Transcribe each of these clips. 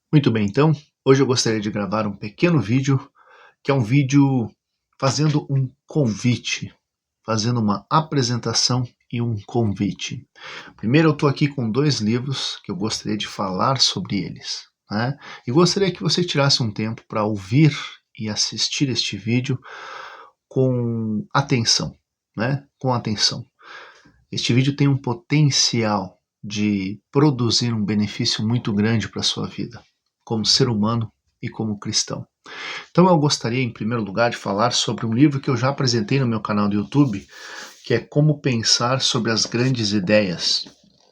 Muito bem, então, hoje eu gostaria de gravar um pequeno vídeo, que é um vídeo fazendo um convite, fazendo uma apresentação e um convite. Primeiro, eu estou aqui com dois livros que eu gostaria de falar sobre eles, né? E gostaria que você tirasse um tempo para ouvir e assistir este vídeo com atenção, né? Com atenção. Este vídeo tem um potencial de produzir um benefício muito grande para a sua vida, como ser humano e como cristão. Então eu gostaria, em primeiro lugar, de falar sobre um livro que eu já apresentei no meu canal do YouTube, que é Como Pensar sobre as Grandes Ideias,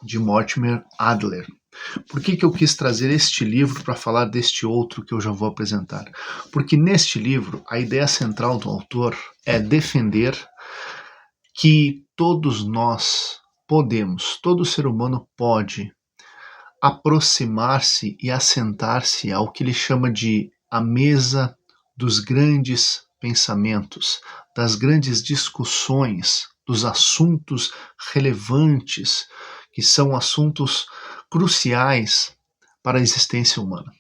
de Mortimer Adler. Por que eu quis trazer este livro para falar deste outro que eu já vou apresentar? Porque neste livro, a ideia central do autor é defender que todos nós podemos, todo ser humano pode aproximar-se e assentar-se ao que ele chama de a mesa dos grandes pensamentos, das grandes discussões, dos assuntos relevantes, que são assuntos cruciais para a existência humana.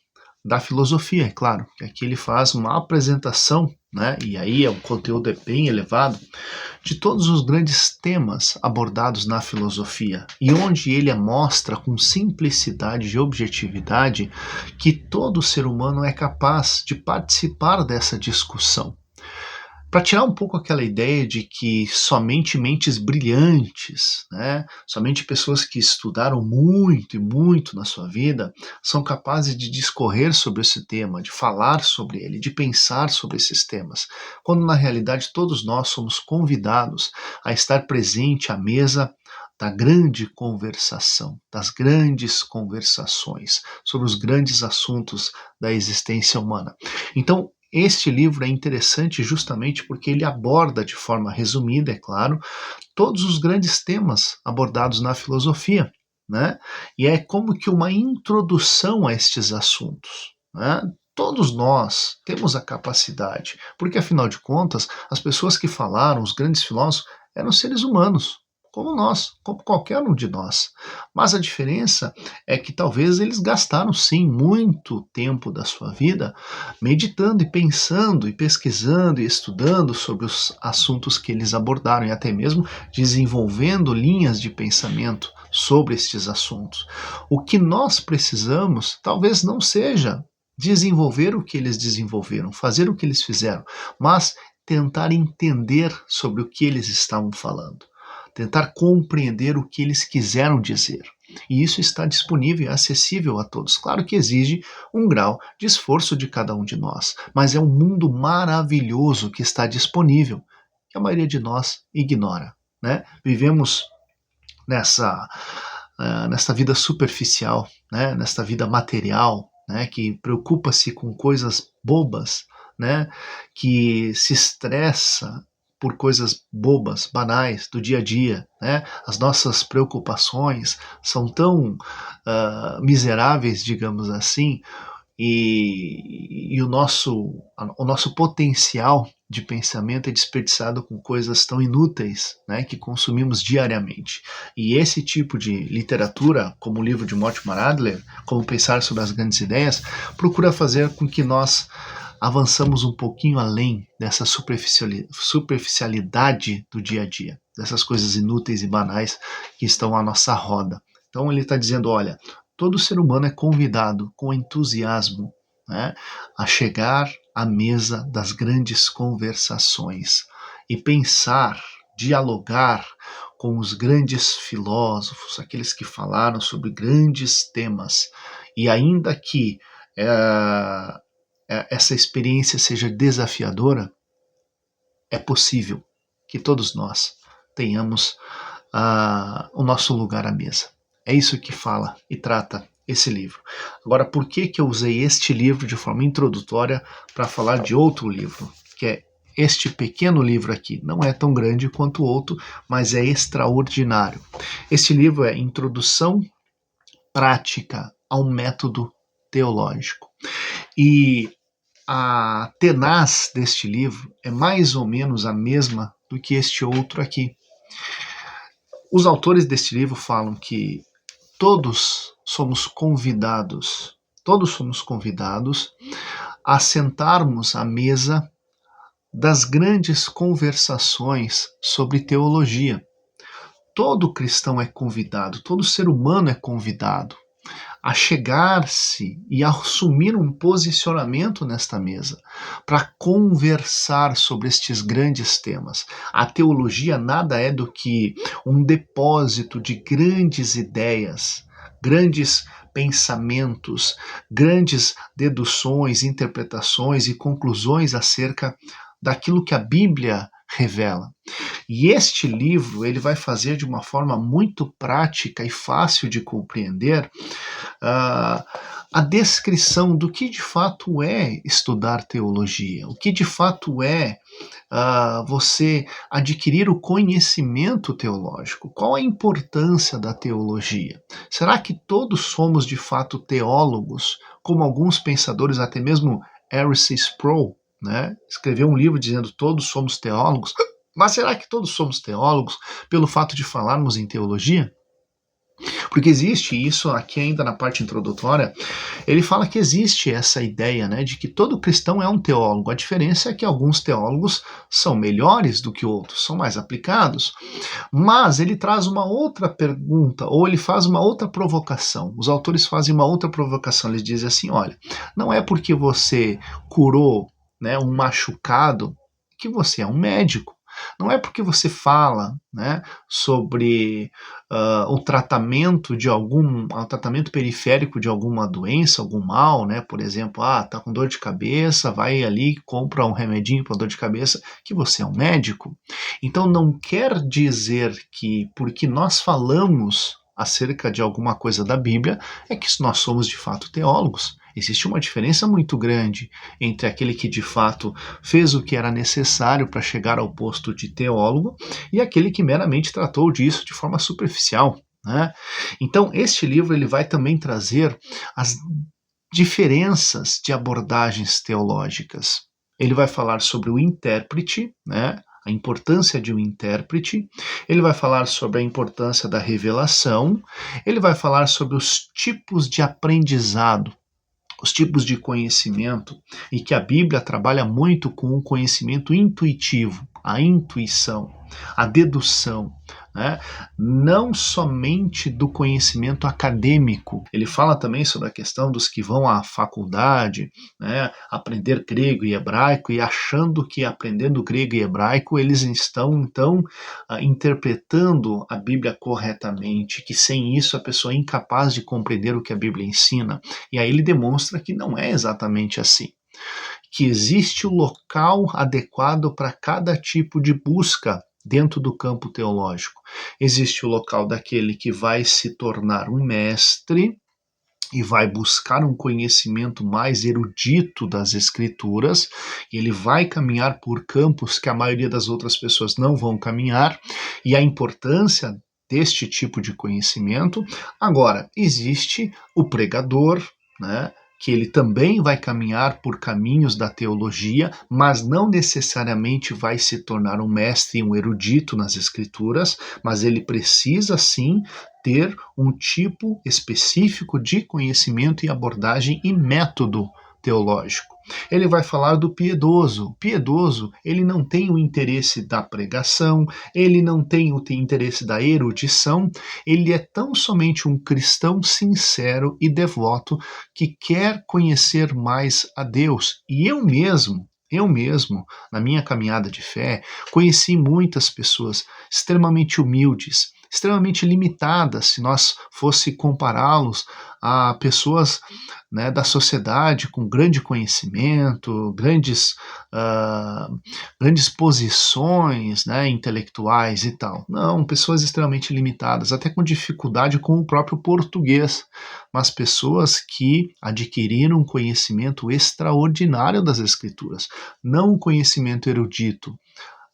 Da filosofia, é claro, que aqui ele faz uma apresentação, né, e aí o conteúdo é bem elevado, de todos os grandes temas abordados na filosofia e onde ele mostra com simplicidade e objetividade que todo ser humano é capaz de participar dessa discussão. Para tirar um pouco aquela ideia de que somente mentes brilhantes, né, somente pessoas que estudaram muito e muito na sua vida são capazes de discorrer sobre esse tema, de falar sobre ele, de pensar sobre esses temas, quando na realidade todos nós somos convidados a estar presente à mesa da grande conversação, das grandes conversações sobre os grandes assuntos da existência humana. Então, este livro é interessante justamente porque ele aborda de forma resumida, é claro, todos os grandes temas abordados na filosofia, né? E é como que uma introdução a estes assuntos, né? Todos nós temos a capacidade, porque afinal de contas, as pessoas que falaram, os grandes filósofos, eram seres humanos, como nós, como qualquer um de nós. Mas a diferença é que talvez eles gastaram sim muito tempo da sua vida meditando e pensando e pesquisando e estudando sobre os assuntos que eles abordaram e até mesmo desenvolvendo linhas de pensamento sobre estes assuntos. O que nós precisamos talvez não seja desenvolver o que eles desenvolveram, fazer o que eles fizeram, mas tentar entender sobre o que eles estavam falando, tentar compreender o que eles quiseram dizer. E isso está disponível e acessível a todos. Claro que exige um grau de esforço de cada um de nós, mas é um mundo maravilhoso que está disponível, que a maioria de nós ignora, né? Vivemos nessa, nesta vida superficial, né? Nesta vida material, né? Que preocupa-se com coisas bobas, né? Que se estressa por coisas bobas, banais do dia a dia, né? As nossas preocupações são tão miseráveis, digamos assim, e o nosso potencial de pensamento é desperdiçado com coisas tão inúteis, né, que consumimos diariamente. E esse tipo de literatura, como o livro de Mortimer Adler, Como Pensar sobre as Grandes Ideias, procura fazer com que nós avançamos um pouquinho além dessa superficialidade do dia a dia, dessas coisas inúteis e banais que estão à nossa roda. Então ele está dizendo, olha, todo ser humano é convidado com entusiasmo, né, a chegar à mesa das grandes conversações e pensar, dialogar com os grandes filósofos, aqueles que falaram sobre grandes temas. E ainda que essa experiência seja desafiadora, é possível que todos nós tenhamos o nosso lugar à mesa. É isso que fala e trata esse livro. Agora, por que eu usei este livro de forma introdutória para falar de outro livro, que é este pequeno livro aqui? Não é tão grande quanto o outro, mas é extraordinário. Este livro é Introdução Prática ao Método Teológico. E a tenaz deste livro é mais ou menos a mesma do que este outro aqui. Os autores deste livro falam que todos somos convidados todos somos convidados a sentarmos à mesa das grandes conversações sobre teologia. Todo cristão é convidado, todo ser humano é convidado a chegar-se e a assumir um posicionamento nesta mesa, para conversar sobre estes grandes temas. A teologia nada é do que um depósito de grandes ideias, grandes pensamentos, grandes deduções, interpretações e conclusões acerca daquilo que a Bíblia revela. E este livro ele vai fazer de uma forma muito prática e fácil de compreender a descrição do que de fato é estudar teologia, o que de fato é você adquirir o conhecimento teológico. Qual a importância da teologia? Será que todos somos de fato teólogos, como alguns pensadores, até mesmo R.C. Sproul, né, escreveu um livro dizendo todos somos teólogos? Mas será que todos somos teólogos pelo fato de falarmos em teologia? Porque existe isso aqui ainda na parte introdutória, ele fala que existe essa ideia, né, de que todo cristão é um teólogo. A diferença é que alguns teólogos são melhores do que outros, são mais aplicados. Mas ele traz uma outra pergunta, ou ele faz uma outra provocação. Os autores fazem uma outra provocação, eles dizem assim, olha, não é porque você curou, né, um machucado que você é um médico. Não é porque você fala, né, sobre o tratamento de o tratamento periférico de alguma doença, algum mal, né, por exemplo, tá com dor de cabeça, vai ali, compra um remedinho para dor de cabeça, que você é um médico. Então não quer dizer que porque nós falamos acerca de alguma coisa da Bíblia é que nós somos de fato teólogos. Existe uma diferença muito grande entre aquele que de fato fez o que era necessário para chegar ao posto de teólogo e aquele que meramente tratou disso de forma superficial, né? Então, este livro ele vai também trazer as diferenças de abordagens teológicas. Ele vai falar sobre o intérprete, né? A importância de um intérprete, ele vai falar sobre a importância da revelação, ele vai falar sobre os tipos de aprendizado, os tipos de conhecimento, e que a Bíblia trabalha muito com o conhecimento intuitivo, a intuição, a dedução, né? Não somente do conhecimento acadêmico. Ele fala também sobre a questão dos que vão à faculdade, né, aprender grego e hebraico e achando que aprendendo grego e hebraico eles estão então interpretando a Bíblia corretamente, que sem isso a pessoa é incapaz de compreender o que a Bíblia ensina. E aí ele demonstra que não é exatamente assim, que existe o local adequado para cada tipo de busca dentro do campo teológico. Existe o local daquele que vai se tornar um mestre e vai buscar um conhecimento mais erudito das Escrituras, e ele vai caminhar por campos que a maioria das outras pessoas não vão caminhar, e a importância deste tipo de conhecimento. Agora, existe o pregador, né, que ele também vai caminhar por caminhos da teologia, mas não necessariamente vai se tornar um mestre e um erudito nas Escrituras, mas ele precisa sim ter um tipo específico de conhecimento e abordagem e método teológico. Ele vai falar do piedoso. O piedoso, ele não tem o interesse da pregação, ele não tem o interesse da erudição, ele é tão somente um cristão sincero e devoto que quer conhecer mais a Deus. E eu mesmo, na minha caminhada de fé, conheci muitas pessoas extremamente humildes, extremamente limitadas, se nós fosse compará-los a pessoas, né, da sociedade com grande conhecimento, grandes posições, né, intelectuais e tal. Não, pessoas extremamente limitadas, até com dificuldade com o próprio português, mas pessoas que adquiriram um conhecimento extraordinário das Escrituras, não um conhecimento erudito,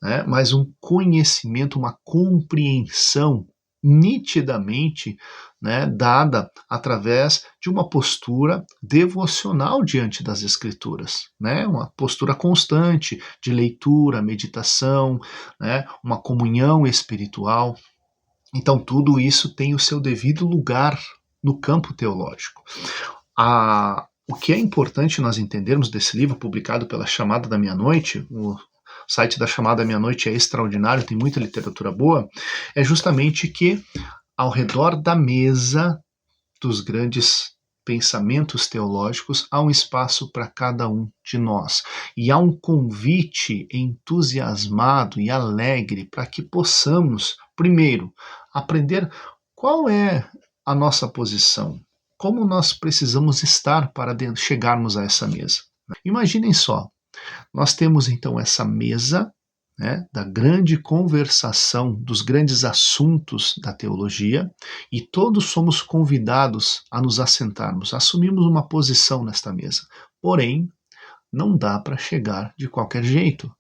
né, mas um conhecimento, uma compreensão nitidamente, né, dada através de uma postura devocional diante das Escrituras, né, uma postura constante de leitura, meditação, né, uma comunhão espiritual. Então tudo isso tem o seu devido lugar no campo teológico. O que é importante nós entendermos desse livro publicado pela Chamada da Meia-Noite, o site da Chamada da Meia-Noite é extraordinário, tem muita literatura boa, é justamente que ao redor da mesa dos grandes pensamentos teológicos, há um espaço para cada um de nós. E há um convite entusiasmado e alegre para que possamos, primeiro, aprender qual é a nossa posição, como nós precisamos estar para chegarmos a essa mesa. Imaginem só, nós temos então essa mesa, né, da grande conversação, dos grandes assuntos da teologia, e todos somos convidados a nos assentarmos, assumimos uma posição nesta mesa. Porém, não dá para chegar de qualquer jeito.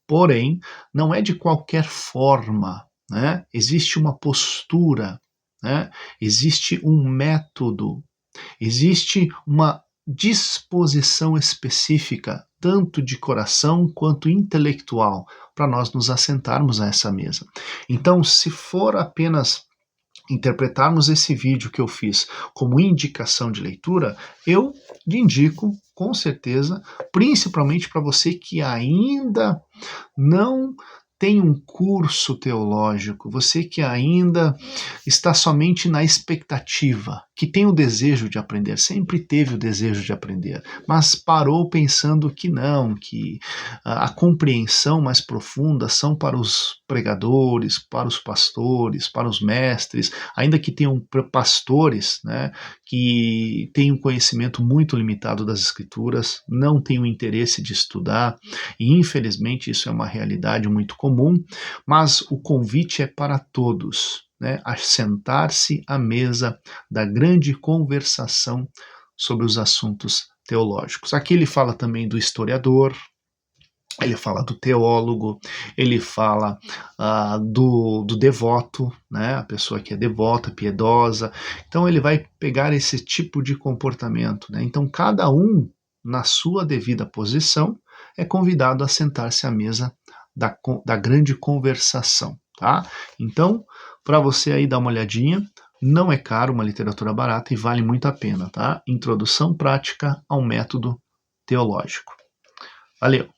Porém, não é de qualquer forma, né? Existe uma postura, né? Existe um método, existe uma disposição específica, tanto de coração quanto intelectual, para nós nos assentarmos a essa mesa. Então, se for apenas interpretarmos esse vídeo que eu fiz como indicação de leitura, eu lhe indico, com certeza, principalmente para você que ainda não tem um curso teológico, você que ainda está somente na expectativa, que tem o desejo de aprender, sempre teve o desejo de aprender, mas parou pensando que não, que a compreensão mais profunda são para os pregadores, para os pastores, para os mestres, ainda que tenham pastores, né, que têm um conhecimento muito limitado das Escrituras, não têm o interesse de estudar, e infelizmente isso é uma realidade muito comum, mas o convite é para todos, né, a sentar-se à mesa da grande conversação sobre os assuntos teológicos. Aqui ele fala também do historiador, ele fala do teólogo, ele fala do devoto, né, a pessoa que é devota, piedosa. Então ele vai pegar esse tipo de comportamento, né? Então cada um, na sua devida posição, é convidado a sentar-se à mesa da grande conversação, tá? Então, para você aí dar uma olhadinha, não é caro, uma literatura barata e vale muito a pena, tá? Introdução prática ao método teológico. Valeu!